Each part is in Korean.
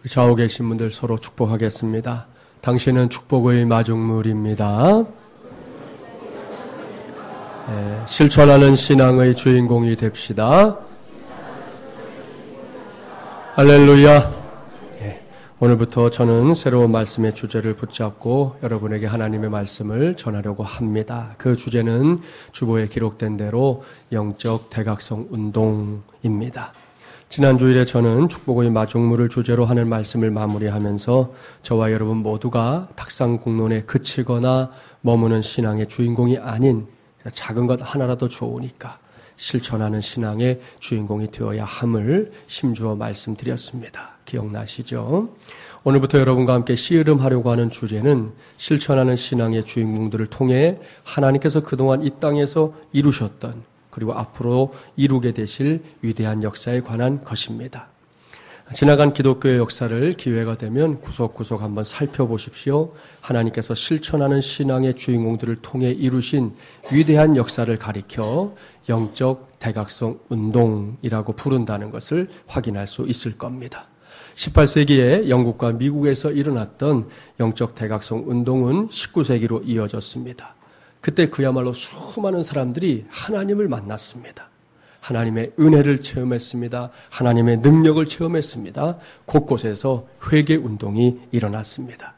좌우 계신 분들 서로 축복하겠습니다. 당신은 축복의 마중물입니다. 실천하는 신앙의 주인공이 됩시다. 할렐루야. 오늘부터 저는 새로운 말씀의 주제를 붙잡고 여러분에게 하나님의 말씀을 전하려고 합니다. 그 주제는 주보에 기록된 대로 영적 대각성 운동입니다. 지난 주일에 저는 축복의 마중물을 주제로 하는 말씀을 마무리하면서 저와 여러분 모두가 탁상 공론에 그치거나 머무는 신앙의 주인공이 아닌 작은 것 하나라도 좋으니까 실천하는 신앙의 주인공이 되어야 함을 심주어 말씀드렸습니다. 기억나시죠? 오늘부터 여러분과 함께 씨름하려고 하는 주제는 실천하는 신앙의 주인공들을 통해 하나님께서 그동안 이 땅에서 이루셨던 그리고 앞으로 이루게 되실 위대한 역사에 관한 것입니다. 지나간 기독교의 역사를 기회가 되면 구석구석 한번 살펴보십시오. 하나님께서 실천하는 신앙의 주인공들을 통해 이루신 위대한 역사를 가리켜 영적 대각성 운동이라고 부른다는 것을 확인할 수 있을 겁니다. 18세기에 영국과 미국에서 일어났던 영적 대각성 운동은 19세기로 이어졌습니다. 그때 그야말로 수많은 사람들이 하나님을 만났습니다. 하나님의 은혜를 체험했습니다. 하나님의 능력을 체험했습니다. 곳곳에서 회개 운동이 일어났습니다.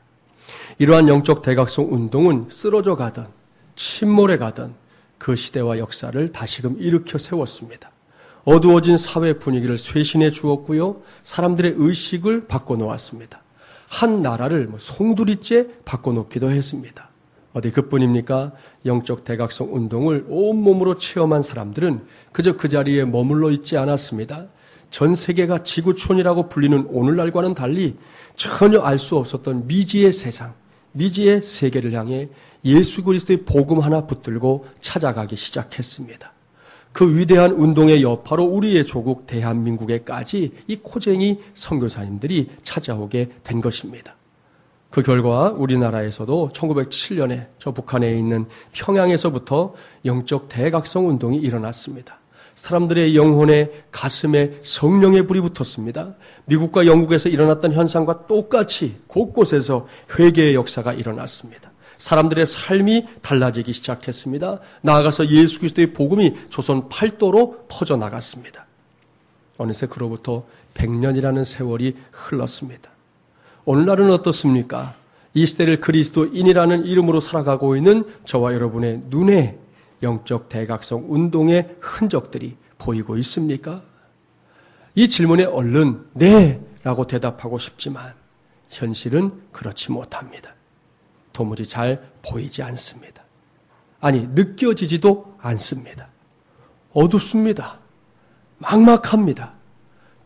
이러한 영적 대각성 운동은 쓰러져 가던 침몰해 가던 그 시대와 역사를 다시금 일으켜 세웠습니다. 어두워진 사회 분위기를 쇄신해 주었고요. 사람들의 의식을 바꿔놓았습니다. 한 나라를 송두리째 바꿔놓기도 했습니다. 어디 그뿐입니까? 영적 대각성 운동을 온몸으로 체험한 사람들은 그저 그 자리에 머물러 있지 않았습니다. 전 세계가 지구촌이라고 불리는 오늘날과는 달리 전혀 알 수 없었던 미지의 세상, 미지의 세계를 향해 예수 그리스도의 복음 하나 붙들고 찾아가기 시작했습니다. 그 위대한 운동의 여파로 우리의 조국 대한민국에까지 이 코쟁이 선교사님들이 찾아오게 된 것입니다. 그 결과 우리나라에서도 1907년에 저 북한에 있는 평양에서부터 영적 대각성 운동이 일어났습니다. 사람들의 영혼에 가슴에 성령의 불이 붙었습니다. 미국과 영국에서 일어났던 현상과 똑같이 곳곳에서 회개의 역사가 일어났습니다. 사람들의 삶이 달라지기 시작했습니다. 나아가서 예수 그리스도의 복음이 조선 팔도로 퍼져나갔습니다. 어느새 그로부터 100년이라는 세월이 흘렀습니다. 오늘날은 어떻습니까? 이 시대를 그리스도인이라는 이름으로 살아가고 있는 저와 여러분의 눈에 영적 대각성 운동의 흔적들이 보이고 있습니까? 이 질문에 얼른 네 라고 대답하고 싶지만 현실은 그렇지 못합니다. 도무지 잘 보이지 않습니다. 아니, 느껴지지도 않습니다. 어둡습니다. 막막합니다.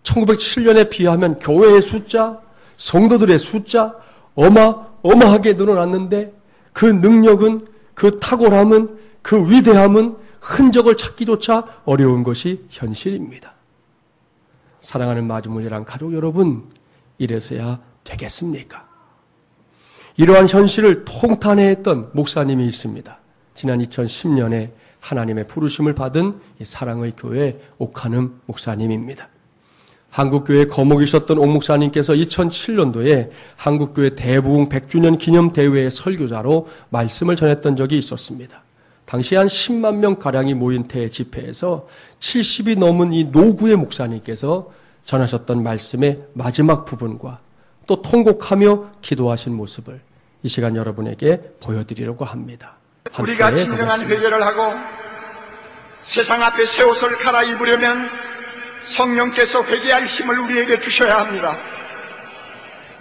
1907년에 비하면 교회의 숫자, 성도들의 숫자 어마어마하게 늘어났는데 그 능력은, 그 탁월함은, 그 위대함은 흔적을 찾기조차 어려운 것이 현실입니다. 사랑하는 마중물이란 가족 여러분, 이래서야 되겠습니까? 이러한 현실을 통탄해했던 목사님이 있습니다. 지난 2010년에 하나님의 부르심을 받은 사랑의 교회 옥한음 목사님입니다. 한국교회 거목이셨던 옥 목사님께서 2007년도에 한국교회 대부흥 100주년 기념대회의 설교자로 말씀을 전했던 적이 있었습니다. 당시 한 10만 명가량이 모인 대집회에서 70이 넘은 이 노구의 목사님께서 전하셨던 말씀의 마지막 부분과 또 통곡하며 기도하신 모습을 이 시간 여러분에게 보여드리려고 합니다. 우리가 진정한 회개를 하고 세상 앞에 새 옷을 갈아입으려면 성령께서 회개할 힘을 우리에게 주셔야 합니다.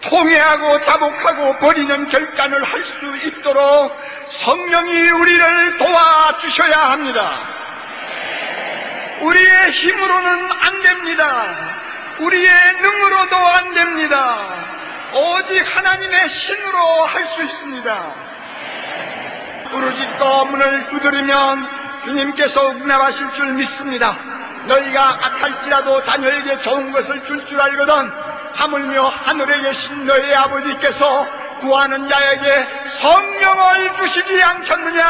통회하고 자복하고 버리는 결단을 할 수 있도록 성령이 우리를 도와주셔야 합니다. 우리의 힘으로는 안 됩니다. 우리의 능으로도 안 됩니다. 오직 하나님의 신으로 할 수 있습니다. 부르짖고 문을 두드리면 주님께서 응답하실 줄 믿습니다. 너희가 악할지라도 자녀에게 좋은 것을 줄 줄 알거든 하물며 하늘에 계신 너희 아버지께서 구하는 자에게 성령을 주시지 않겠느냐?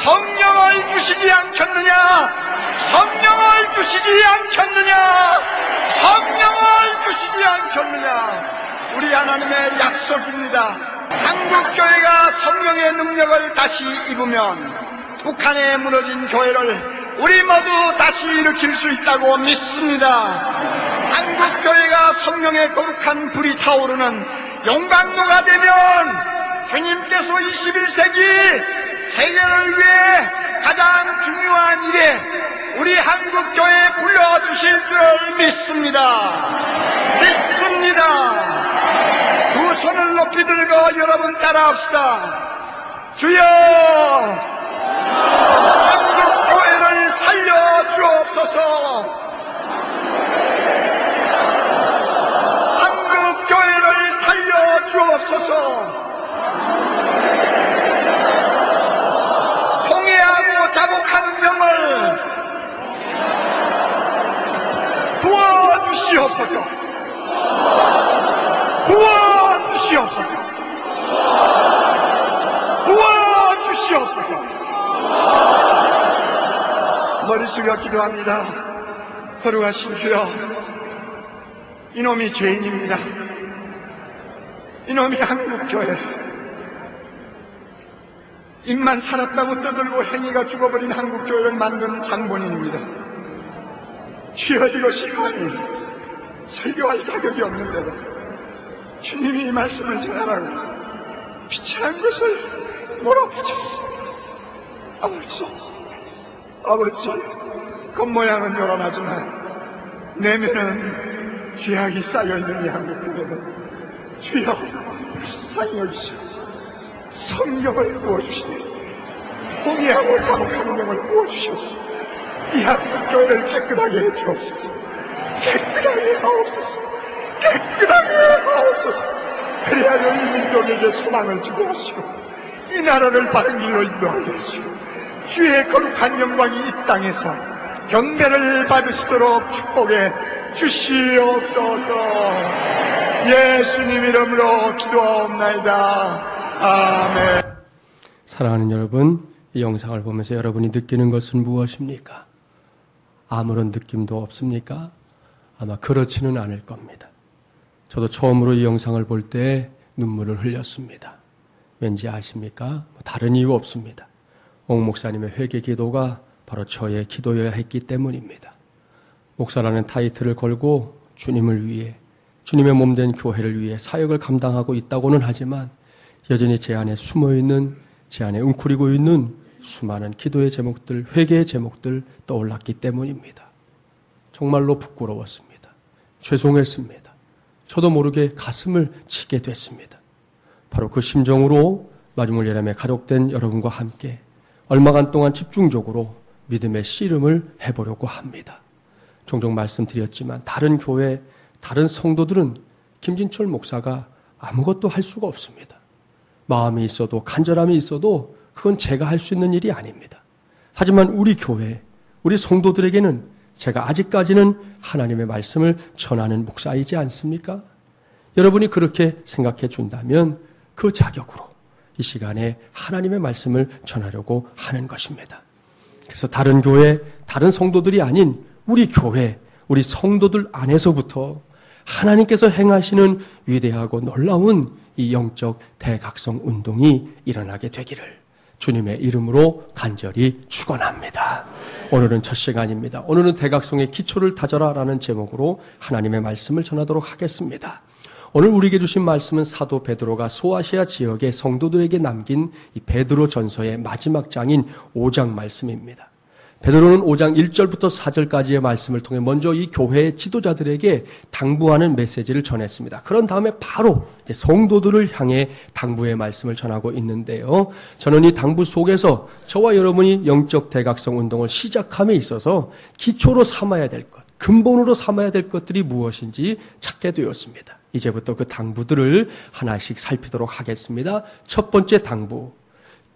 성령을 주시지 않겠느냐? 성령을 주시지 그렇겠느냐. 우리 하나님의 약속입니다. 한국교회가 성령의 능력을 다시 입으면 북한에 무너진 교회를 우리 모두 다시 일으킬 수 있다고 믿습니다. 한국교회가 성령의 거룩한 불이 타오르는 용광로가 되면 주님께서 21세기 세계를 위해 가장 중요한 일에 우리 한국교회에 불러주실 줄 믿습니다. 두 손을 높이 들고 여러분 따라합시다. 주여, 한국교회를 살려주옵소서. 한국교회를 살려주옵소서. 통회하고 자복하는 명을 도와주시옵소서. 도와주시옵소서. 도와주시옵소서. 머리 숙여 기도합니다. 거룩하신 주여, 이놈이 죄인입니다. 이놈이 한국교회, 입만 살았다고 떠들고 행위가 죽어버린 한국교회를 만든 장본인입니다. 주여, 이것이 감히 설교할 자격이 없는데도 주님이 이 말씀을 전하라고 비참한 것을 몰아붙였습니다. 아버지, 겉모양은 요란하지만 내면은 죄악이 쌓여있는 이 한국교회는 주여 불쌍히 여기시오. 성령을 부어주시니 통회하고 자복하는 영을 부어주시옵소서. 이 한국교회를 깨끗하게 해주옵소서. 깨끗하게 하옵소서. 깨끗하게 하옵소서. 그래야 이 민족에게 소망을 주게 하시고 이 나라를 바른 길로 인도하게 하시고 주의 거룩한 영광이 이 땅에서 경배를 받으시도록 축복해 주시옵소서. 예수님 이름으로 기도하옵나이다. 아멘. 사랑하는 여러분, 이 영상을 보면서 여러분이 느끼는 것은 무엇입니까? 아무런 느낌도 없습니까? 아마 그렇지는 않을 겁니다. 저도 처음으로 이 영상을 볼 때 눈물을 흘렸습니다. 왠지 아십니까? 다른 이유 없습니다. 옥 목사님의 회개 기도가 바로 저의 기도여야 했기 때문입니다. 목사라는 타이틀을 걸고 주님을 위해, 주님의 몸된 교회를 위해 사역을 감당하고 있다고는 하지만 여전히 제 안에 숨어있는, 제 안에 웅크리고 있는 수많은 기도의 제목들, 회개의 제목들 떠올랐기 때문입니다. 정말로 부끄러웠습니다. 죄송했습니다. 저도 모르게 가슴을 치게 됐습니다. 바로 그 심정으로 마지막 예람에 가족된 여러분과 함께 얼마간 동안 집중적으로 믿음의 씨름을 해보려고 합니다. 종종 말씀드렸지만 다른 교회, 다른 성도들은 김진철 목사가 아무것도 할 수가 없습니다. 마음이 있어도 간절함이 있어도 그건 제가 할 수 있는 일이 아닙니다. 하지만 우리 교회, 우리 성도들에게는 제가 아직까지는 하나님의 말씀을 전하는 목사이지 않습니까? 여러분이 그렇게 생각해 준다면 그 자격으로 이 시간에 하나님의 말씀을 전하려고 하는 것입니다. 그래서 다른 교회, 다른 성도들이 아닌 우리 교회, 우리 성도들 안에서부터 하나님께서 행하시는 위대하고 놀라운 이 영적 대각성 운동이 일어나게 되기를 주님의 이름으로 간절히 축원합니다. 오늘은 첫 시간입니다. 오늘은 대각성의 기초를 다져라라는 제목으로 하나님의 말씀을 전하도록 하겠습니다. 오늘 우리에게 주신 말씀은 사도 베드로가 소아시아 지역의 성도들에게 남긴 이 베드로 전서의 마지막 장인 5장 말씀입니다. 베드로는 5장 1절부터 4절까지의 말씀을 통해 먼저 이 교회의 지도자들에게 당부하는 메시지를 전했습니다. 그런 다음에 바로 이제 성도들을 향해 당부의 말씀을 전하고 있는데요. 저는 이 당부 속에서 저와 여러분이 영적 대각성 운동을 시작함에 있어서 기초로 삼아야 될 것, 근본으로 삼아야 될 것들이 무엇인지 찾게 되었습니다. 이제부터 그 당부들을 하나씩 살피도록 하겠습니다. 첫 번째 당부,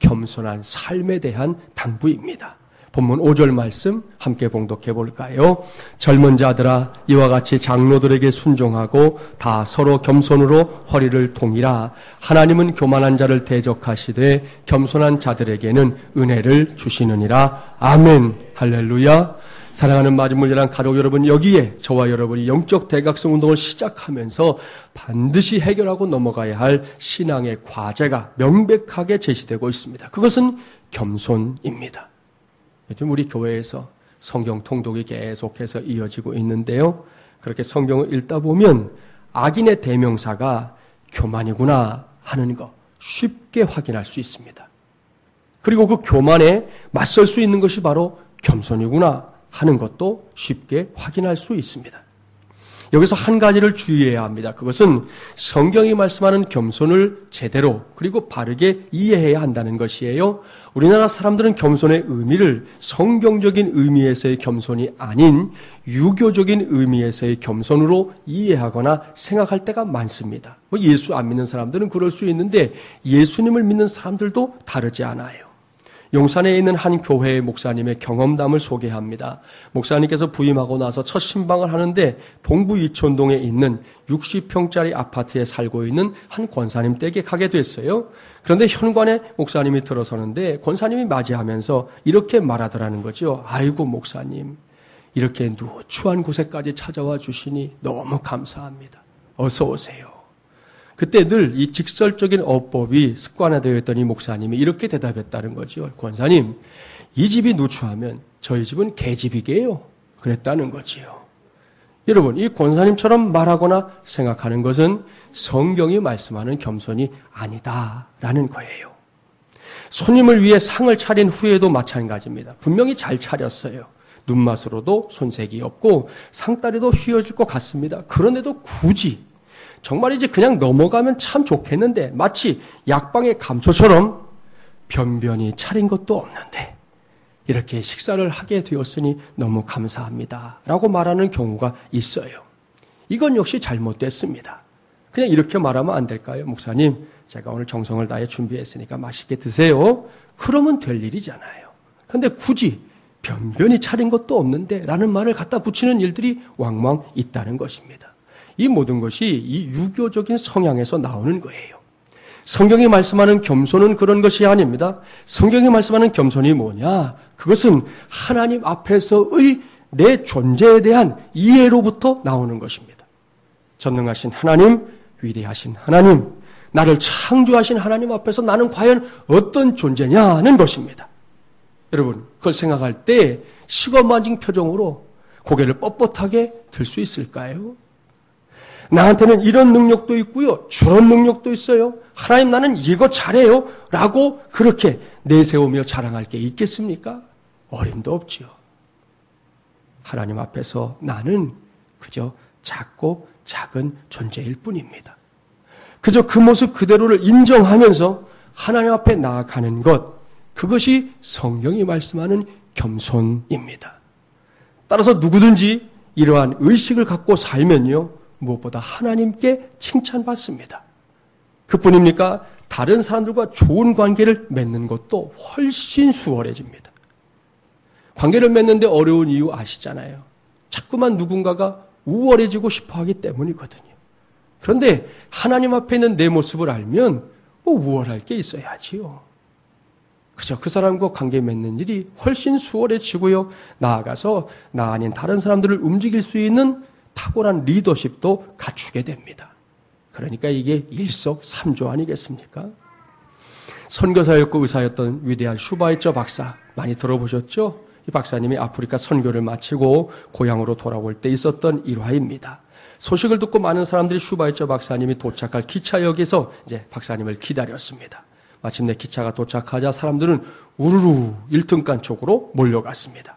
겸손한 삶에 대한 당부입니다. 본문 5절 말씀 함께 봉독해 볼까요? 젊은 자들아 이와 같이 장로들에게 순종하고 다 서로 겸손으로 허리를 동이라. 하나님은 교만한 자를 대적하시되 겸손한 자들에게는 은혜를 주시느니라. 아멘. 할렐루야. 사랑하는 마지못이란 가족 여러분, 여기에 저와 여러분이 영적 대각성 운동을 시작하면서 반드시 해결하고 넘어가야 할 신앙의 과제가 명백하게 제시되고 있습니다. 그것은 겸손입니다. 요즘 우리 교회에서 성경 통독이 계속해서 이어지고 있는데요. 그렇게 성경을 읽다 보면 악인의 대명사가 교만이구나 하는 거 쉽게 확인할 수 있습니다. 그리고 그 교만에 맞설 수 있는 것이 바로 겸손이구나 하는 것도 쉽게 확인할 수 있습니다. 여기서 한 가지를 주의해야 합니다. 그것은 성경이 말씀하는 겸손을 제대로 그리고 바르게 이해해야 한다는 것이에요. 우리나라 사람들은 겸손의 의미를 성경적인 의미에서의 겸손이 아닌 유교적인 의미에서의 겸손으로 이해하거나 생각할 때가 많습니다. 예수 안 믿는 사람들은 그럴 수 있는데 예수님을 믿는 사람들도 다르지 않아요. 용산에 있는 한 교회의 목사님의 경험담을 소개합니다. 목사님께서 부임하고 나서 첫 신방을 하는데 동부 이촌동에 있는 60평짜리 아파트에 살고 있는 한 권사님 댁에 가게 됐어요. 그런데 현관에 목사님이 들어서는데 권사님이 맞이하면서 이렇게 말하더라는 거죠. 아이고 목사님, 이렇게 누추한 곳에까지 찾아와 주시니 너무 감사합니다. 어서 오세요. 그때 늘 이 직설적인 어법이 습관화되어 있던 이 목사님이 이렇게 대답했다는 거죠. 권사님, 이 집이 누추하면 저희 집은 개집이게요. 그랬다는 거지요. 여러분, 이 권사님처럼 말하거나 생각하는 것은 성경이 말씀하는 겸손이 아니다라는 거예요. 손님을 위해 상을 차린 후에도 마찬가지입니다. 분명히 잘 차렸어요. 눈맛으로도 손색이 없고 상다리도 휘어질 것 같습니다. 그런데도 굳이 정말이지 그냥 넘어가면 참 좋겠는데 마치 약방의 감초처럼 변변히 차린 것도 없는데 이렇게 식사를 하게 되었으니 너무 감사합니다 라고 말하는 경우가 있어요. 이건 역시 잘못됐습니다. 그냥 이렇게 말하면 안 될까요? 목사님, 제가 오늘 정성을 다해 준비했으니까 맛있게 드세요. 그러면 될 일이잖아요. 그런데 굳이 변변히 차린 것도 없는데 라는 말을 갖다 붙이는 일들이 왕왕 있다는 것입니다. 이 모든 것이 이 유교적인 성향에서 나오는 거예요. 성경이 말씀하는 겸손은 그런 것이 아닙니다. 성경이 말씀하는 겸손이 뭐냐? 그것은 하나님 앞에서의 내 존재에 대한 이해로부터 나오는 것입니다. 전능하신 하나님, 위대하신 하나님, 나를 창조하신 하나님 앞에서 나는 과연 어떤 존재냐는 것입니다. 여러분, 그걸 생각할 때 시건만진 표정으로 고개를 뻣뻣하게 들 수 있을까요? 나한테는 이런 능력도 있고요. 저런 능력도 있어요. 하나님, 나는 이거 잘해요. 라고 그렇게 내세우며 자랑할 게 있겠습니까? 어림도 없지요. 하나님 앞에서 나는 그저 작고 작은 존재일 뿐입니다. 그저 그 모습 그대로를 인정하면서 하나님 앞에 나아가는 것, 그것이 성경이 말씀하는 겸손입니다. 따라서 누구든지 이러한 의식을 갖고 살면요, 무엇보다 하나님께 칭찬받습니다. 그뿐입니까? 다른 사람들과 좋은 관계를 맺는 것도 훨씬 수월해집니다. 관계를 맺는데 어려운 이유 아시잖아요. 자꾸만 누군가가 우월해지고 싶어하기 때문이거든요. 그런데 하나님 앞에 있는 내 모습을 알면 우월할 게 있어야지요. 그저 그 사람과 관계 맺는 일이 훨씬 수월해지고요. 나아가서 나 아닌 다른 사람들을 움직일 수 있는 탁월한 리더십도 갖추게 됩니다. 그러니까 이게 일석삼조 아니겠습니까? 선교사였고 의사였던 위대한 슈바이처 박사 많이 들어보셨죠? 이 박사님이 아프리카 선교를 마치고 고향으로 돌아올 때 있었던 일화입니다. 소식을 듣고 많은 사람들이 슈바이처 박사님이 도착할 기차역에서 이제 박사님을 기다렸습니다. 마침내 기차가 도착하자 사람들은 우르르 1등칸 쪽으로 몰려갔습니다.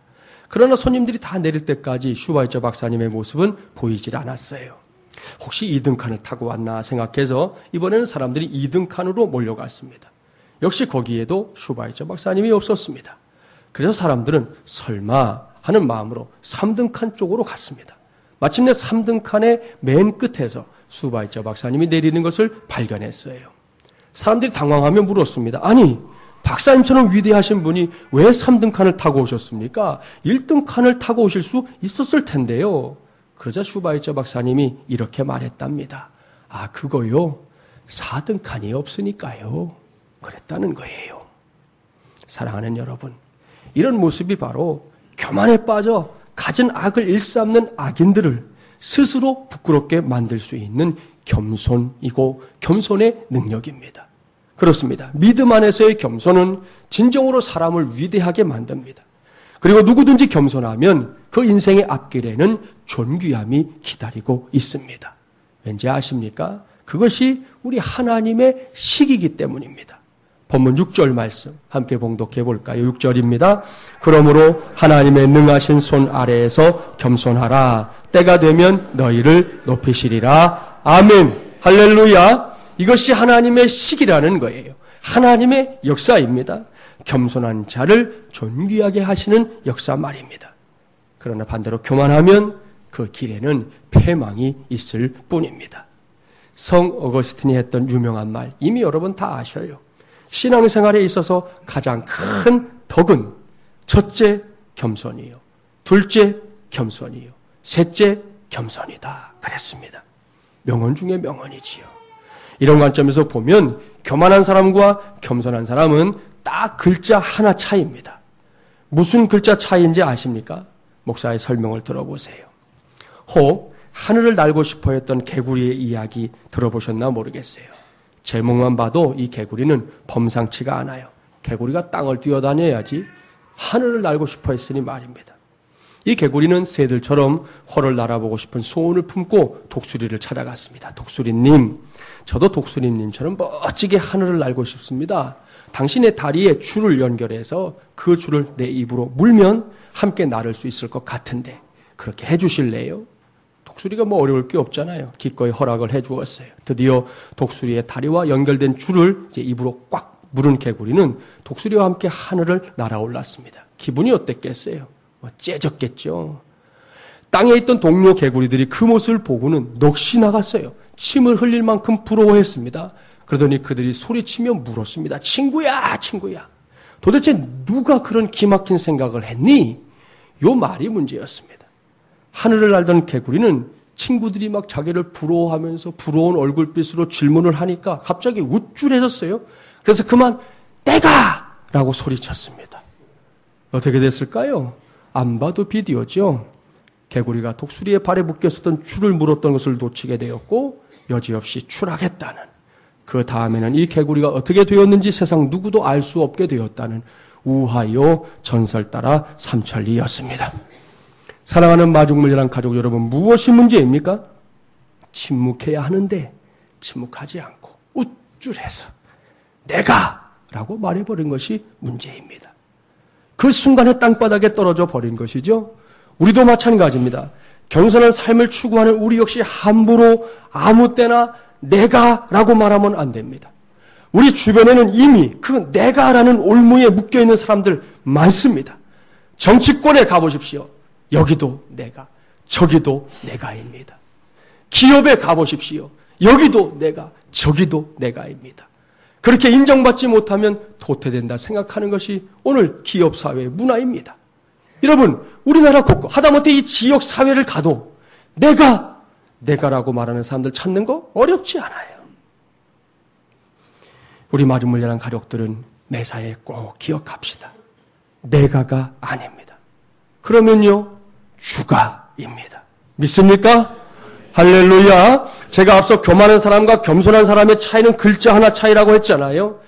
그러나 손님들이 다 내릴 때까지 슈바이처 박사님의 모습은 보이질 않았어요. 혹시 2등칸을 타고 왔나 생각해서 이번에는 사람들이 2등칸으로 몰려갔습니다. 역시 거기에도 슈바이처 박사님이 없었습니다. 그래서 사람들은 설마 하는 마음으로 3등칸 쪽으로 갔습니다. 마침내 3등칸의 맨 끝에서 슈바이처 박사님이 내리는 것을 발견했어요. 사람들이 당황하며 물었습니다. 아니, 박사님처럼 위대하신 분이 왜 3등칸을 타고 오셨습니까? 1등칸을 타고 오실 수 있었을 텐데요. 그러자 슈바이처 박사님이 이렇게 말했답니다. 아, 그거요? 4등칸이 없으니까요. 그랬다는 거예요. 사랑하는 여러분, 이런 모습이 바로 교만에 빠져 갖은 악을 일삼는 악인들을 스스로 부끄럽게 만들 수 있는 겸손이고 겸손의 능력입니다. 그렇습니다. 믿음 안에서의 겸손은 진정으로 사람을 위대하게 만듭니다. 그리고 누구든지 겸손하면 그 인생의 앞길에는 존귀함이 기다리고 있습니다. 왠지 아십니까? 그것이 우리 하나님의 식이기 때문입니다. 본문 6절 말씀 함께 봉독해 볼까요? 6절입니다. 그러므로 하나님의 능하신 손 아래에서 겸손하라. 때가 되면 너희를 높이시리라. 아멘. 할렐루야. 이것이 하나님의 식이라는 거예요. 하나님의 역사입니다. 겸손한 자를 존귀하게 하시는 역사 말입니다. 그러나 반대로 교만하면 그 길에는 패망이 있을 뿐입니다. 성 어거스틴이 했던 유명한 말, 이미 여러분 다 아셔요. 신앙생활에 있어서 가장 큰 덕은 첫째 겸손이요, 둘째 겸손이요, 셋째 겸손이다 그랬습니다. 명언 중에 명언이지요. 이런 관점에서 보면 교만한 사람과 겸손한 사람은 딱 글자 하나 차이입니다. 무슨 글자 차이인지 아십니까? 목사의 설명을 들어보세요. 혹 하늘을 날고 싶어 했던 개구리의 이야기 들어보셨나 모르겠어요. 제목만 봐도 이 개구리는 범상치가 않아요. 개구리가 땅을 뛰어다녀야지 하늘을 날고 싶어 했으니 말입니다. 이 개구리는 새들처럼 허를 날아보고 싶은 소원을 품고 독수리를 찾아갔습니다. 독수리님, 저도 독수리님처럼 멋지게 하늘을 날고 싶습니다. 당신의 다리에 줄을 연결해서 그 줄을 내 입으로 물면 함께 나를 수 있을 것 같은데 그렇게 해주실래요? 독수리가 뭐 어려울 게 없잖아요. 기꺼이 허락을 해주었어요. 드디어 독수리의 다리와 연결된 줄을 이제 입으로 꽉 물은 개구리는 독수리와 함께 하늘을 날아올랐습니다. 기분이 어땠겠어요? 째졌겠죠. 땅에 있던 동료 개구리들이 그 모습을 보고는 넋이 나갔어요. 침을 흘릴 만큼 부러워했습니다. 그러더니 그들이 소리치며 물었습니다. 친구야, 친구야. 도대체 누가 그런 기막힌 생각을 했니? 요 말이 문제였습니다. 하늘을 날던 개구리는 친구들이 막 자기를 부러워하면서 부러운 얼굴빛으로 질문을 하니까 갑자기 우쭐해졌어요. 그래서 그만 내가! 라고 소리쳤습니다. 어떻게 됐을까요? 안 봐도 비디오죠. 개구리가 독수리의 발에 묶였었던 줄을 물었던 것을 놓치게 되었고 여지없이 추락했다는, 그 다음에는 이 개구리가 어떻게 되었는지 세상 누구도 알 수 없게 되었다는 우하요 전설 따라 삼천리였습니다. 사랑하는 마중물이란 가족 여러분, 무엇이 문제입니까? 침묵해야 하는데 침묵하지 않고 우쭐해서 내가! 라고 말해버린 것이 문제입니다. 그 순간에 땅바닥에 떨어져 버린 것이죠. 우리도 마찬가지입니다. 겸손한 삶을 추구하는 우리 역시 함부로 아무 때나 내가라고 말하면 안 됩니다. 우리 주변에는 이미 그 내가라는 올무에 묶여있는 사람들 많습니다. 정치권에 가보십시오. 여기도 내가, 저기도 내가입니다. 기업에 가보십시오. 여기도 내가, 저기도 내가입니다. 그렇게 인정받지 못하면 도태된다 생각하는 것이 오늘 기업사회의 문화입니다. 여러분, 우리나라 곳곳, 하다못해 이 지역 사회를 가도 내가라고 말하는 사람들 찾는 거 어렵지 않아요. 우리 마중물려난 가족들은 매사에 꼭 기억합시다. 내가가 아닙니다. 그러면요, 주가입니다. 믿습니까? 할렐루야. 제가 앞서 교만한 사람과 겸손한 사람의 차이는 글자 하나 차이라고 했잖아요.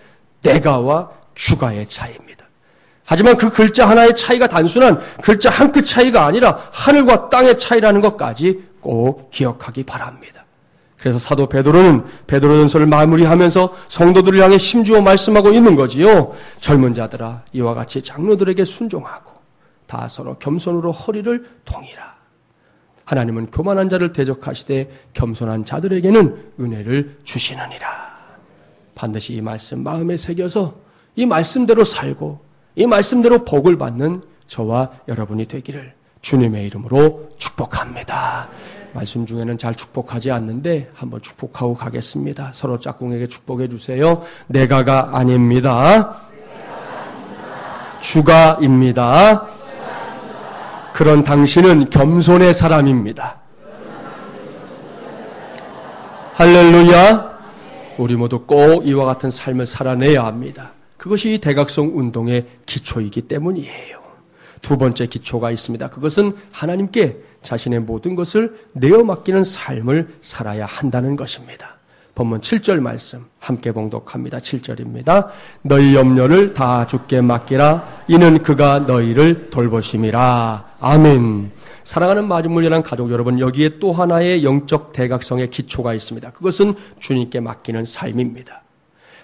내가와 주가의 차이입니다. 하지만 그 글자 하나의 차이가 단순한 글자 한 끗 차이가 아니라 하늘과 땅의 차이라는 것까지 꼭 기억하기 바랍니다. 그래서 사도 베드로전서를 마무리하면서 성도들을 향해 힘주어 말씀하고 있는 거지요. 젊은 자들아, 이와 같이 장로들에게 순종하고 다 서로 겸손으로 허리를 동이라. 하나님은 교만한 자를 대적하시되 겸손한 자들에게는 은혜를 주시느니라. 반드시 이 말씀 마음에 새겨서 이 말씀대로 살고 이 말씀대로 복을 받는 저와 여러분이 되기를 주님의 이름으로 축복합니다. 말씀 중에는 잘 축복하지 않는데 한번 축복하고 가겠습니다. 서로 짝꿍에게 축복해 주세요. 내가가 아닙니다. 주가입니다. 그런 당신은 겸손의 사람입니다. 할렐루야. 우리 모두 꼭 이와 같은 삶을 살아내야 합니다. 그것이 대각성 운동의 기초이기 때문이에요. 두 번째 기초가 있습니다. 그것은 하나님께 자신의 모든 것을 내어 맡기는 삶을 살아야 한다는 것입니다. 본문 7절 말씀 함께 봉독합니다. 7절입니다. 너희 염려를 다 주께 맡기라. 이는 그가 너희를 돌보심이라. 아멘. 사랑하는 마중물연한 가족 여러분, 여기에 또 하나의 영적 대각성의 기초가 있습니다. 그것은 주님께 맡기는 삶입니다.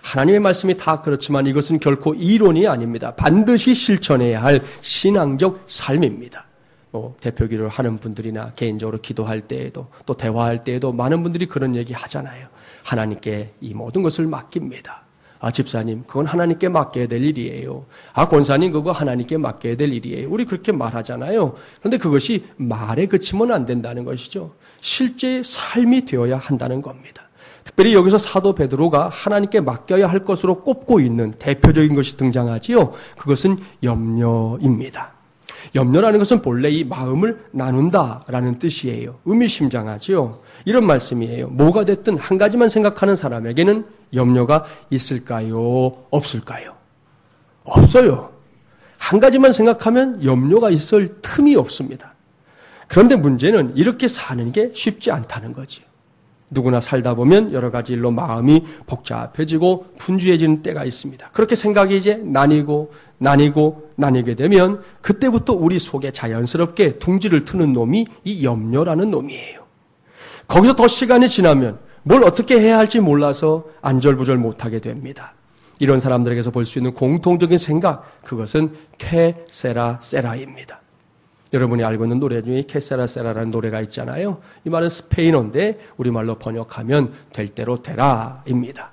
하나님의 말씀이 다 그렇지만 이것은 결코 이론이 아닙니다. 반드시 실천해야 할 신앙적 삶입니다. 대표기도를 하는 분들이나 개인적으로 기도할 때에도 또 대화할 때에도 많은 분들이 그런 얘기 하잖아요. 하나님께 이 모든 것을 맡깁니다. 집사님, 그건 하나님께 맡겨야 될 일이에요. 권사님, 그거 하나님께 맡겨야 될 일이에요. 우리 그렇게 말하잖아요. 그런데 그것이 말에 그치면 안 된다는 것이죠. 실제 삶이 되어야 한다는 겁니다. 특별히 여기서 사도 베드로가 하나님께 맡겨야 할 것으로 꼽고 있는 대표적인 것이 등장하지요. 그것은 염려입니다. 염려라는 것은 본래 이 마음을 나눈다라는 뜻이에요. 의미심장하지요. 이런 말씀이에요. 뭐가 됐든 한 가지만 생각하는 사람에게는 염려가 있을까요? 없을까요? 없어요. 한 가지만 생각하면 염려가 있을 틈이 없습니다. 그런데 문제는 이렇게 사는 게 쉽지 않다는 거지요. 누구나 살다 보면 여러 가지 일로 마음이 복잡해지고 분주해지는 때가 있습니다. 그렇게 생각이 이제 나뉘게 되면 그때부터 우리 속에 자연스럽게 둥지를 트는 놈이 이 염려라는 놈이에요. 거기서 더 시간이 지나면 뭘 어떻게 해야 할지 몰라서 안절부절 못하게 됩니다. 이런 사람들에게서 볼 수 있는 공통적인 생각, 그것은 케세라세라입니다. 여러분이 알고 있는 노래 중에 케세라세라라는 노래가 있잖아요. 이 말은 스페인어인데 우리말로 번역하면 될 대로 되라입니다.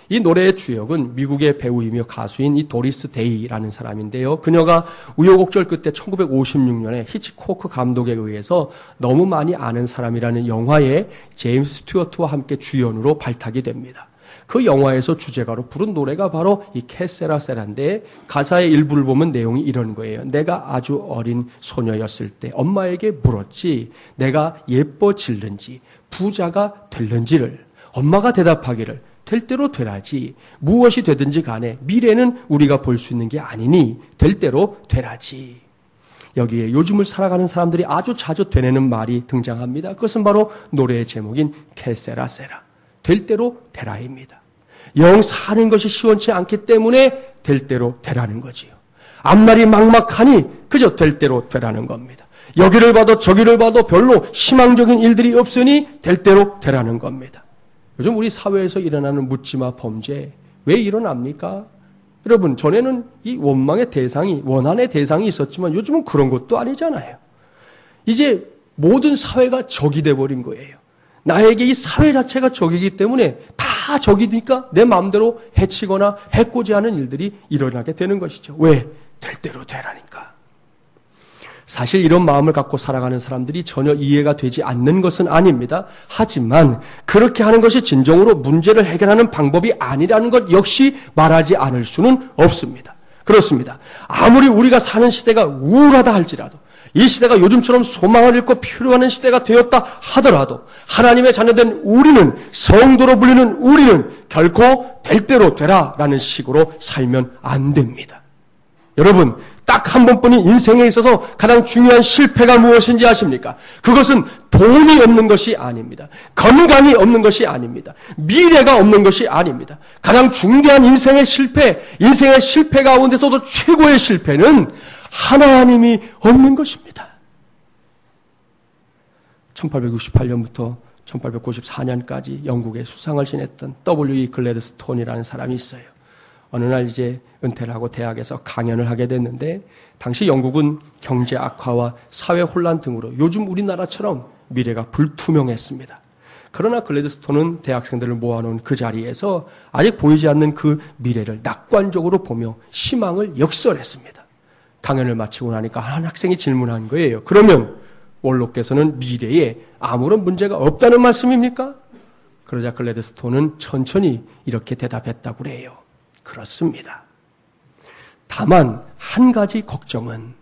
이 노래의 주역은 미국의 배우이며 가수인 이 도리스 데이라는 사람인데요. 그녀가 우여곡절 끝에 1956년에 히치코크 감독에 의해서 너무 많이 아는 사람이라는 영화에 제임스 스튜어트와 함께 주연으로 발탁이 됩니다. 그 영화에서 주제가로 부른 노래가 바로 이 케세라세라인데 가사의 일부를 보면 내용이 이런 거예요. 내가 아주 어린 소녀였을 때 엄마에게 물었지 내가 예뻐질는지 부자가 될는지를. 엄마가 대답하기를 될 대로 되라지. 무엇이 되든지 간에 미래는 우리가 볼 수 있는 게 아니니 될 대로 되라지. 여기에 요즘을 살아가는 사람들이 아주 자주 되뇌는 말이 등장합니다. 그것은 바로 노래의 제목인 케세라세라. 될 대로 되라입니다. 영 사는 것이 시원치 않기 때문에 될 대로 되라는 거지요. 앞날이 막막하니 그저 될 대로 되라는 겁니다. 여기를 봐도 저기를 봐도 별로 희망적인 일들이 없으니 될 대로 되라는 겁니다. 요즘 우리 사회에서 일어나는 묻지마 범죄 왜 일어납니까? 여러분, 전에는 이 원망의 대상이, 원한의 대상이 있었지만 요즘은 그런 것도 아니잖아요. 이제 모든 사회가 적이 돼버린 거예요. 나에게 이 사회 자체가 적이기 때문에 다 적이니까 내 마음대로 해치거나 해코지 하는 일들이 일어나게 되는 것이죠. 왜? 될 대로 되라니까. 사실 이런 마음을 갖고 살아가는 사람들이 전혀 이해가 되지 않는 것은 아닙니다. 하지만 그렇게 하는 것이 진정으로 문제를 해결하는 방법이 아니라는 것 역시 말하지 않을 수는 없습니다. 그렇습니다. 아무리 우리가 사는 시대가 우울하다 할지라도 이 시대가 요즘처럼 소망을 잃고 필요하는 시대가 되었다 하더라도 하나님의 자녀된 우리는, 성도로 불리는 우리는 결코 될 대로 되라라는 식으로 살면 안 됩니다. 여러분, 딱 한 번뿐인 인생에 있어서 가장 중요한 실패가 무엇인지 아십니까? 그것은 돈이 없는 것이 아닙니다. 건강이 없는 것이 아닙니다. 미래가 없는 것이 아닙니다. 가장 중대한 인생의 실패 가운데서도 최고의 실패는 하나님이 없는 것입니다. 1868년부터 1894년까지 영국의 수상을 지냈던 W.E. 글래드스톤이라는 사람이 있어요. 어느 날 이제 은퇴를 하고 대학에서 강연을 하게 됐는데 당시 영국은 경제 악화와 사회 혼란 등으로 요즘 우리나라처럼 미래가 불투명했습니다. 그러나 글래드스톤은 대학생들을 모아놓은 그 자리에서 아직 보이지 않는 그 미래를 낙관적으로 보며 희망을 역설했습니다. 강연을 마치고 나니까 한 학생이 질문한 거예요. 그러면 원로께서는 미래에 아무런 문제가 없다는 말씀입니까? 그러자 글래드스톤은 천천히 이렇게 대답했다고 그래요. 그렇습니다. 다만 한 가지 걱정은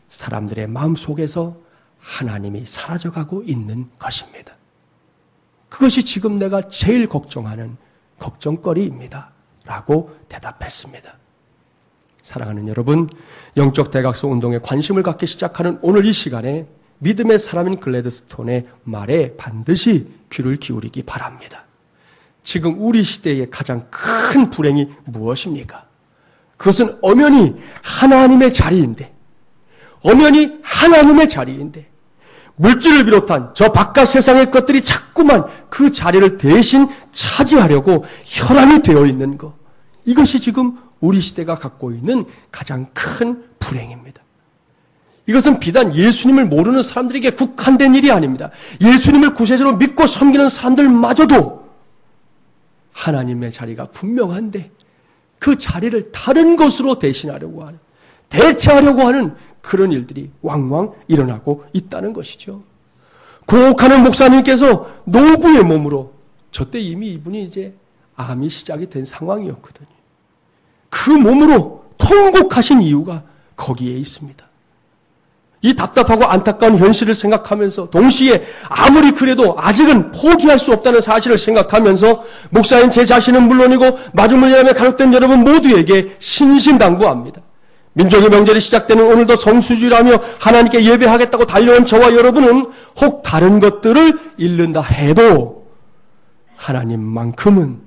사람들의 마음속에서 하나님이 사라져가고 있는 것입니다. 그것이 지금 내가 제일 걱정하는 걱정거리입니다. 라고 대답했습니다. 사랑하는 여러분, 영적 대각성 운동에 관심을 갖기 시작하는 오늘 이 시간에 믿음의 사람인 글래드스톤의 말에 반드시 귀를 기울이기 바랍니다. 지금 우리 시대의 가장 큰 불행이 무엇입니까? 그것은 엄연히 하나님의 자리인데, 물질을 비롯한 저 바깥 세상의 것들이 자꾸만 그 자리를 대신 차지하려고 혈안이 되어 있는 것. 이것이 지금 우리 시대가 갖고 있는 가장 큰 불행입니다. 이것은 비단 예수님을 모르는 사람들에게 국한된 일이 아닙니다. 예수님을 구세주로 믿고 섬기는 사람들마저도 하나님의 자리가 분명한데 그 자리를 다른 것으로 대신하려고 하는, 대체하려고 하는 그런 일들이 왕왕 일어나고 있다는 것이죠. 고혹하는 목사님께서 노부의 몸으로, 저때 이미 이분이 이제 암이 시작이 된 상황이었거든요. 그 몸으로 통곡하신 이유가 거기에 있습니다. 이 답답하고 안타까운 현실을 생각하면서 동시에 아무리 그래도 아직은 포기할 수 없다는 사실을 생각하면서 목사인 제 자신은 물론이고 마중물리람에 가족된 여러분 모두에게 신신당부합니다. 민족의 명절이 시작되는 오늘도 성수주의라며 하나님께 예배하겠다고 달려온 저와 여러분은 혹 다른 것들을 잃는다 해도 하나님만큼은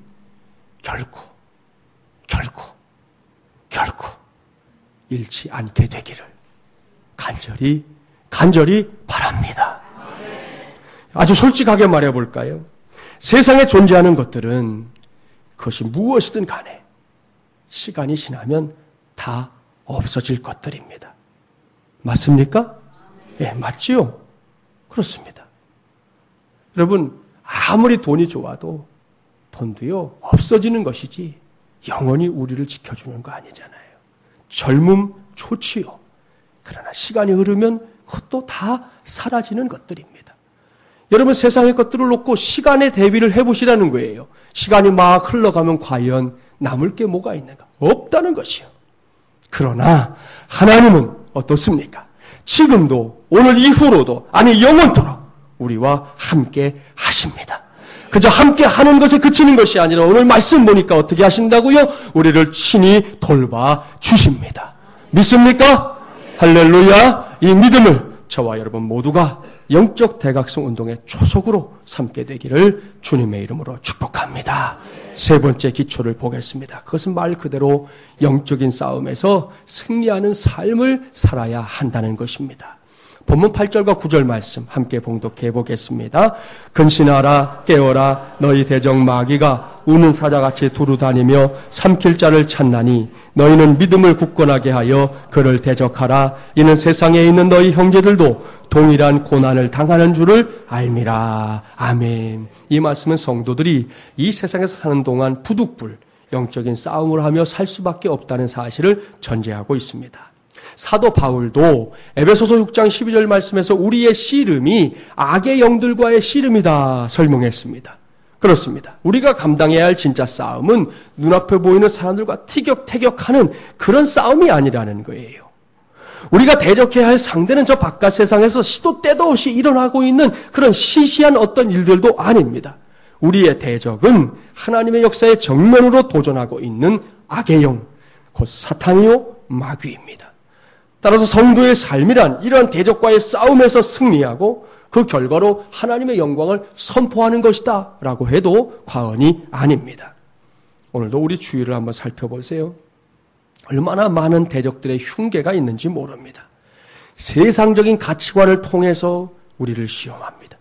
결코 잃지 않게 되기를 간절히 바랍니다. 아주 솔직하게 말해볼까요? 세상에 존재하는 것들은 그것이 무엇이든 간에 시간이 지나면 다 없어질 것들입니다. 맞습니까? 예, 맞지요? 그렇습니다. 여러분, 아무리 돈이 좋아도 돈도요, 없어지는 것이지 영원히 우리를 지켜주는 거 아니잖아요. 젊음 좋지요. 그러나 시간이 흐르면 그것도 다 사라지는 것들입니다. 여러분, 세상의 것들을 놓고 시간의 대비를 해보시라는 거예요. 시간이 막 흘러가면 과연 남을 게 뭐가 있는가? 없다는 것이요. 그러나 하나님은 어떻습니까? 지금도 오늘 이후로도 아니 영원토록 우리와 함께 하십니다. 그저 함께 하는 것에 그치는 것이 아니라 오늘 말씀 보니까 어떻게 하신다고요? 우리를 친히 돌봐 주십니다. 믿습니까? 할렐루야. 이 믿음을 저와 여러분 모두가 영적 대각성 운동의 초석으로 삼게 되기를 주님의 이름으로 축복합니다. 세 번째 기초를 보겠습니다. 그것은 말 그대로 영적인 싸움에서 승리하는 삶을 살아야 한다는 것입니다. 본문 8절과 9절 말씀 함께 봉독해 보겠습니다. 근신하라 깨어라 너희 대적 마귀가 우는 사자같이 두루다니며 삼킬 자를 찾나니 너희는 믿음을 굳건하게 하여 그를 대적하라. 이는 세상에 있는 너희 형제들도 동일한 고난을 당하는 줄을 알미라. 아멘. 이 말씀은 성도들이 이 세상에서 사는 동안 부득불 영적인 싸움을 하며 살 수밖에 없다는 사실을 전제하고 있습니다. 사도 바울도 에베소서 6장 12절 말씀에서 우리의 씨름이 악의 영들과의 씨름이다 설명했습니다. 그렇습니다. 우리가 감당해야 할 진짜 싸움은 눈앞에 보이는 사람들과 티격태격하는 그런 싸움이 아니라는 거예요. 우리가 대적해야 할 상대는 저 바깥 세상에서 시도 때도 없이 일어나고 있는 그런 시시한 어떤 일들도 아닙니다. 우리의 대적은 하나님의 역사에 정면으로 도전하고 있는 악의 영, 곧 사탄이요 마귀입니다. 따라서 성도의 삶이란 이러한 대적과의 싸움에서 승리하고 그 결과로 하나님의 영광을 선포하는 것이다 라고 해도 과언이 아닙니다. 오늘도 우리 주위를 한번 살펴보세요. 얼마나 많은 대적들의 흉계가 있는지 모릅니다. 세상적인 가치관을 통해서 우리를 시험합니다.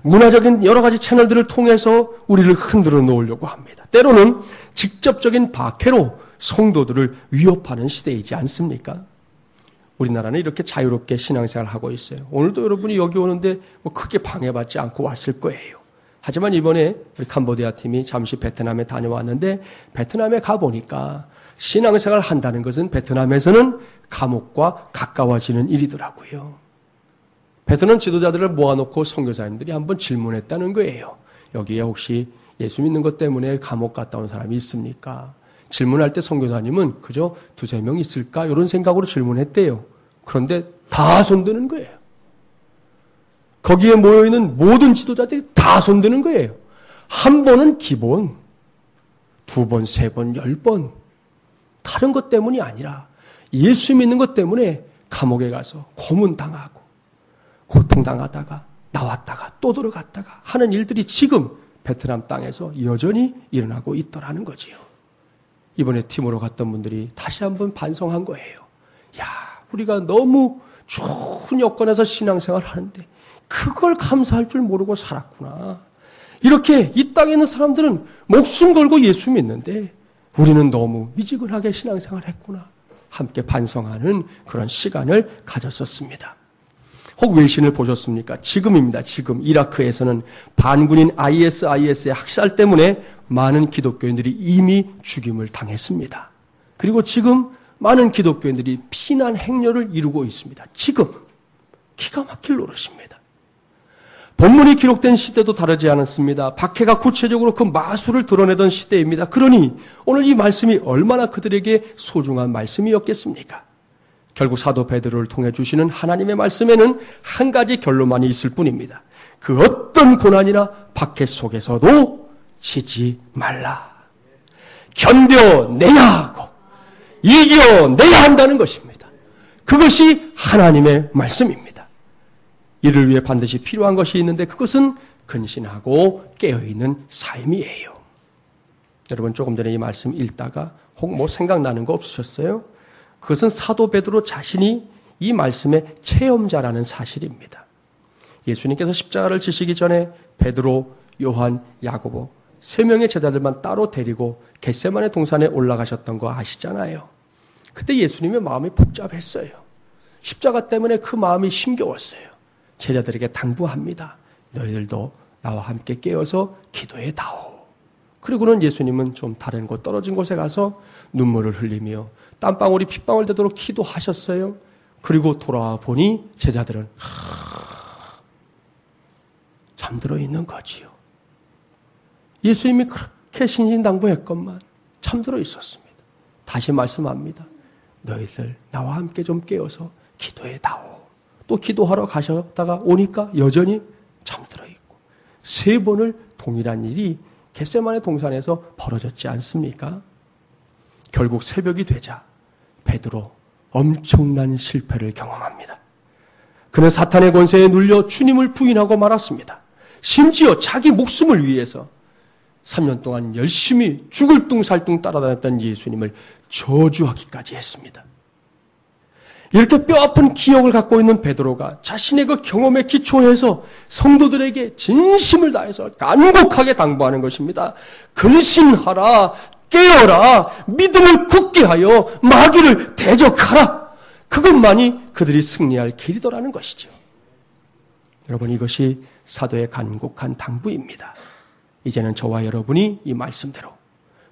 문화적인 여러 가지 채널들을 통해서 우리를 흔들어 놓으려고 합니다. 때로는 직접적인 박해로 성도들을 위협하는 시대이지 않습니까? 우리나라는 이렇게 자유롭게 신앙생활을 하고 있어요. 오늘도 여러분이 여기 오는데 뭐 크게 방해받지 않고 왔을 거예요. 하지만 이번에 우리 캄보디아 팀이 잠시 베트남에 다녀왔는데 베트남에 가보니까 신앙생활을 한다는 것은 베트남에서는 감옥과 가까워지는 일이더라고요. 베트남 지도자들을 모아놓고 선교사님들이 한번 질문했다는 거예요. 여기에 혹시 예수 믿는 것 때문에 감옥 갔다 온 사람이 있습니까? 질문할 때 선교사님은 그저 2-3명 있을까? 이런 생각으로 질문했대요. 그런데 다 손드는 거예요. 거기에 모여있는 모든 지도자들이 다 손드는 거예요. 한 번은 기본, 2번, 3번, 10번. 다른 것 때문이 아니라 예수 믿는 것 때문에 감옥에 가서 고문당하고 고통당하다가 나왔다가 또 들어갔다가 하는 일들이 지금 베트남 땅에서 여전히 일어나고 있더라는 거지요. 이번에 팀으로 갔던 분들이 다시 한번 반성한 거예요. 야, 우리가 너무 좋은 여건에서 신앙생활을 하는데 그걸 감사할 줄 모르고 살았구나. 이렇게 이 땅에 있는 사람들은 목숨 걸고 예수 믿는데 우리는 너무 미지근하게 신앙생활을 했구나. 함께 반성하는 그런 시간을 가졌었습니다. 혹 외신을 보셨습니까? 지금입니다. 지금 이라크에서는 반군인 ISIS의 학살 때문에 많은 기독교인들이 이미 죽임을 당했습니다. 그리고 지금 많은 기독교인들이 피난 행렬을 이루고 있습니다. 지금 기가 막힐 노릇입니다. 본문이 기록된 시대도 다르지 않았습니다. 박해가 구체적으로 그 마술을 드러내던 시대입니다. 그러니 오늘 이 말씀이 얼마나 그들에게 소중한 말씀이었겠습니까? 결국 사도 베드로를 통해 주시는 하나님의 말씀에는 한 가지 결론만이 있을 뿐입니다. 그 어떤 고난이나 박해 속에서도 지지 말라. 견뎌내야 하고 이겨내야 한다는 것입니다. 그것이 하나님의 말씀입니다. 이를 위해 반드시 필요한 것이 있는데 그것은 근신하고 깨어있는 삶이에요. 여러분 조금 전에 이 말씀 읽다가 혹 생각나는 거 없으셨어요? 그것은 사도 베드로 자신이 이 말씀의 체험자라는 사실입니다. 예수님께서 십자가를 지시기 전에 베드로, 요한, 야고보 3명의 제자들만 따로 데리고 겟세마네 동산에 올라가셨던 거 아시잖아요. 그때 예수님의 마음이 복잡했어요. 십자가 때문에 그 마음이 힘겨웠어요. 제자들에게 당부합니다. 너희들도 나와 함께 깨어서 기도해 다오. 그리고는 예수님은 좀 다른 곳 떨어진 곳에 가서 눈물을 흘리며 땀방울이 핏방울 되도록 기도하셨어요. 그리고 돌아와 보니 제자들은 잠들어 있는 거지요. 예수님이 그렇게 신신당부했건만 잠들어 있었습니다. 다시 말씀합니다. 너희들 나와 함께 좀 깨어서 기도해 다오. 또 기도하러 가셨다가 오니까 여전히 잠들어 있고 3번을 동일한 일이 겟세마네 동산에서 벌어졌지 않습니까? 결국 새벽이 되자 베드로 엄청난 실패를 경험합니다. 그는 사탄의 권세에 눌려 주님을 부인하고 말았습니다. 심지어 자기 목숨을 위해서 3년 동안 열심히 죽을 둥살둥 따라다녔던 예수님을 저주하기까지 했습니다. 이렇게 뼈아픈 기억을 갖고 있는 베드로가 자신의 그 경험에 기초해서 성도들에게 진심을 다해서 간곡하게 당부하는 것입니다. 근신하라, 깨어라, 믿음을 굳게 하여 마귀를 대적하라. 그것만이 그들이 승리할 길이더라는 것이죠. 여러분, 이것이 사도의 간곡한 당부입니다. 이제는 저와 여러분이 이 말씀대로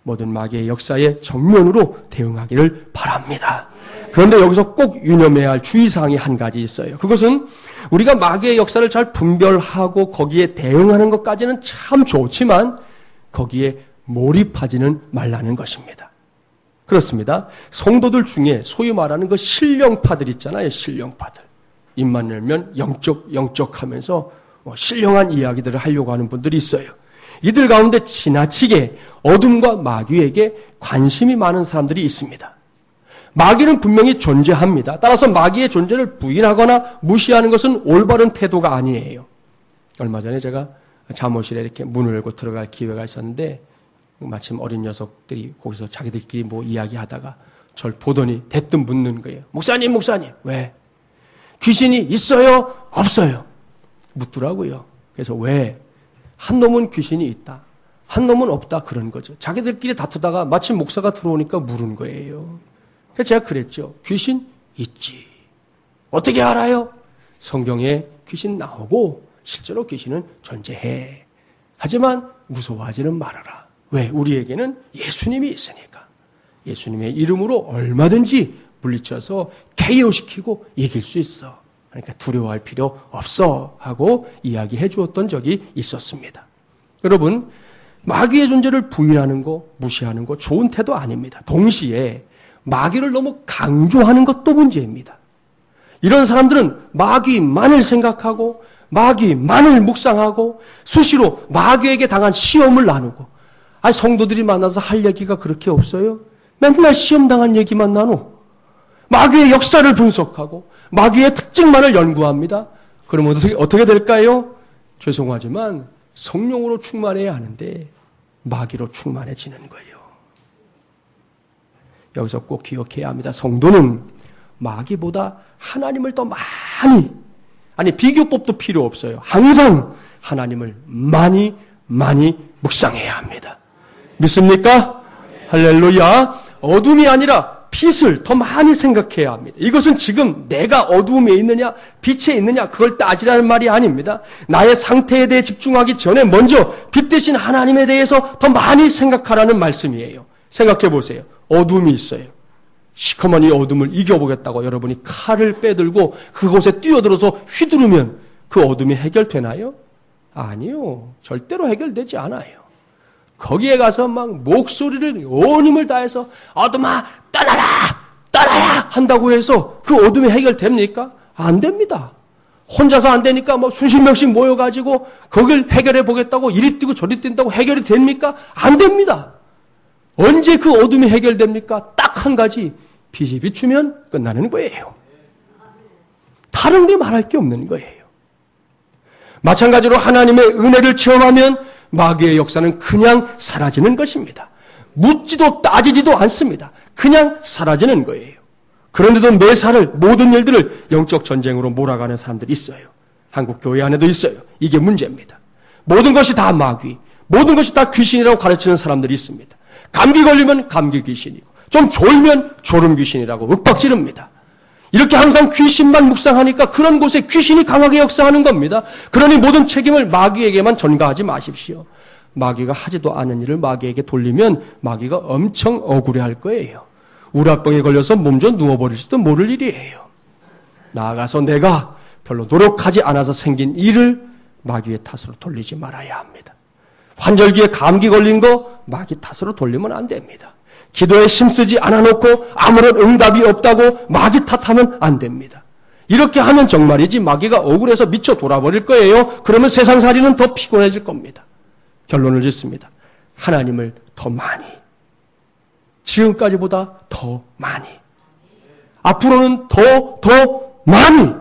모든 마귀의 역사에 정면으로 대응하기를 바랍니다. 그런데 여기서 꼭 유념해야 할 주의사항이 한 가지 있어요. 그것은 우리가 마귀의 역사를 잘 분별하고 거기에 대응하는 것까지는 참 좋지만 거기에 몰입하지는 말라는 것입니다. 그렇습니다. 성도들 중에 소위 말하는 그 신령파들 있잖아요. 신령파들. 입만 열면 영적 하면서 신령한 이야기들을 하려고 하는 분들이 있어요. 이들 가운데 지나치게 어둠과 마귀에게 관심이 많은 사람들이 있습니다. 마귀는 분명히 존재합니다. 따라서 마귀의 존재를 부인하거나 무시하는 것은 올바른 태도가 아니에요. 얼마 전에 제가 잠옷실에 이렇게 문을 열고 들어갈 기회가 있었는데 마침 어린 녀석들이 거기서 자기들끼리 뭐 이야기하다가 절 보더니 대뜸 묻는 거예요. 목사님, 왜? 귀신이 있어요? 없어요? 묻더라고요. 그래서 왜? 한 놈은 귀신이 있다. 한 놈은 없다. 그런 거죠. 자기들끼리 다투다가 마침 목사가 들어오니까 물은 거예요. 그래서 제가 그랬죠. 귀신 있지. 어떻게 알아요? 성경에 귀신 나오고 실제로 귀신은 존재해. 하지만 무서워하지는 말아라. 왜? 우리에게는 예수님이 있으니까. 예수님의 이름으로 얼마든지 물리쳐서 KO시키고 이길 수 있어. 그러니까 두려워할 필요 없어 하고 이야기해 주었던 적이 있었습니다. 여러분, 마귀의 존재를 부인하는 거, 무시하는 거 좋은 태도 아닙니다. 동시에 마귀를 너무 강조하는 것도 문제입니다. 이런 사람들은 마귀만을 생각하고 마귀만을 묵상하고 수시로 마귀에게 당한 시험을 나누고 성도들이 만나서 할 얘기가 그렇게 없어요? 맨날 시험당한 얘기만 나누. 마귀의 역사를 분석하고 마귀의 특징만을 연구합니다. 그러면 어떻게 될까요? 죄송하지만 성령으로 충만해야 하는데 마귀로 충만해지는 거예요. 여기서 꼭 기억해야 합니다. 성도는 마귀보다 하나님을 더 많이, 비교법도 필요 없어요. 항상 하나님을 많이 묵상해야 합니다. 믿습니까? 할렐루야. 어둠이 아니라 빛을 더 많이 생각해야 합니다. 이것은 지금 내가 어두움에 있느냐 빛에 있느냐 그걸 따지라는 말이 아닙니다. 나의 상태에 대해 집중하기 전에 먼저 빛 대신 하나님에 대해서 더 많이 생각하라는 말씀이에요. 생각해 보세요. 어둠이 있어요. 시커먼 이 어둠을 이겨보겠다고 여러분이 칼을 빼들고 그곳에 뛰어들어서 휘두르면 그 어둠이 해결되나요? 아니요. 절대로 해결되지 않아요. 거기에 가서 막 목소리를 온 힘을 다해서 어둠아 떠나라 한다고 해서 그 어둠이 해결됩니까? 안 됩니다. 혼자서 안 되니까 뭐 수십 명씩 모여가지고 거길 해결해 보겠다고 이리 뛰고 저리 뛴다고 해결이 됩니까? 안 됩니다. 언제 그 어둠이 해결됩니까? 딱 한 가지, 빛이 비추면 끝나는 거예요. 다른 게 말할 게 없는 거예요. 마찬가지로 하나님의 은혜를 체험하면 마귀의 역사는 그냥 사라지는 것입니다. 묻지도 따지지도 않습니다. 그냥 사라지는 거예요. 그런데도 매사를 모든 일들을 영적 전쟁으로 몰아가는 사람들이 있어요. 한국 교회 안에도 있어요. 이게 문제입니다. 모든 것이 다 마귀, 모든 것이 다 귀신이라고 가르치는 사람들이 있습니다. 감기 걸리면 감기 귀신이고 좀 졸면 졸음 귀신이라고 윽박지릅니다. 이렇게 항상 귀신만 묵상하니까 그런 곳에 귀신이 강하게 역사하는 겁니다. 그러니 모든 책임을 마귀에게만 전가하지 마십시오. 마귀가 하지도 않은 일을 마귀에게 돌리면 마귀가 엄청 억울해할 거예요. 우라병에 걸려서 몸져 누워버릴지도 모를 일이에요. 나아가서 내가 별로 노력하지 않아서 생긴 일을 마귀의 탓으로 돌리지 말아야 합니다. 환절기에 감기 걸린 거 마귀 탓으로 돌리면 안 됩니다. 기도에 힘쓰지 않아놓고 아무런 응답이 없다고 마귀 탓하면 안 됩니다. 이렇게 하면 정말이지 마귀가 억울해서 미쳐 돌아버릴 거예요. 그러면 세상살이는 더 피곤해질 겁니다. 결론을 짓습니다. 하나님을 더 많이, 지금까지보다 더 많이, 앞으로는 더 많이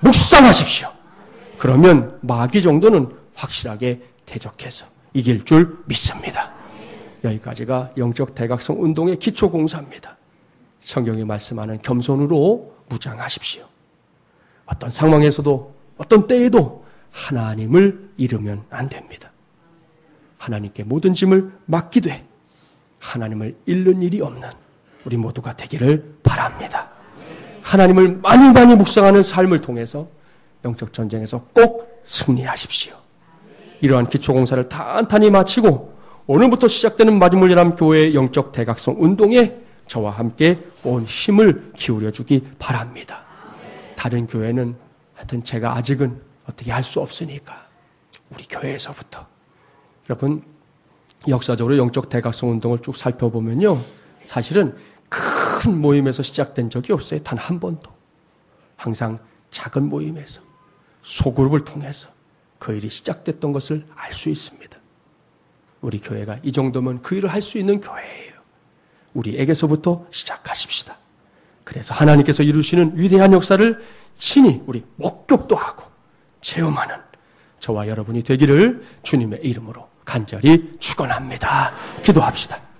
묵상하십시오. 그러면 마귀 정도는 확실하게 대적해서 이길 줄 믿습니다. 여기까지가 영적 대각성 운동의 기초 공사입니다. 성경이 말씀하는 겸손으로 무장하십시오. 어떤 상황에서도 어떤 때에도 하나님을 잃으면 안 됩니다. 하나님께 모든 짐을 맡기되 하나님을 잃는 일이 없는 우리 모두가 되기를 바랍니다. 하나님을 많이 묵상하는 삶을 통해서 영적 전쟁에서 꼭 승리하십시오. 이러한 기초 공사를 탄탄히 마치고 오늘부터 시작되는 마지못이람 교회의 영적 대각성 운동에 저와 함께 온 힘을 기울여주기 바랍니다. 다른 교회는 하여튼 제가 아직은 어떻게 할 수 없으니까 우리 교회에서부터 여러분 역사적으로 영적 대각성 운동을 쭉 살펴보면요. 사실은 큰 모임에서 시작된 적이 없어요. 단 한 번도. 항상 작은 모임에서 소그룹을 통해서 그 일이 시작됐던 것을 알 수 있습니다. 우리 교회가 이 정도면 그 일을 할 수 있는 교회예요. 우리에게서부터 시작하십시다. 그래서 하나님께서 이루시는 위대한 역사를 친히 우리 목격도 하고 체험하는 저와 여러분이 되기를 주님의 이름으로 간절히 축원합니다. 기도합시다.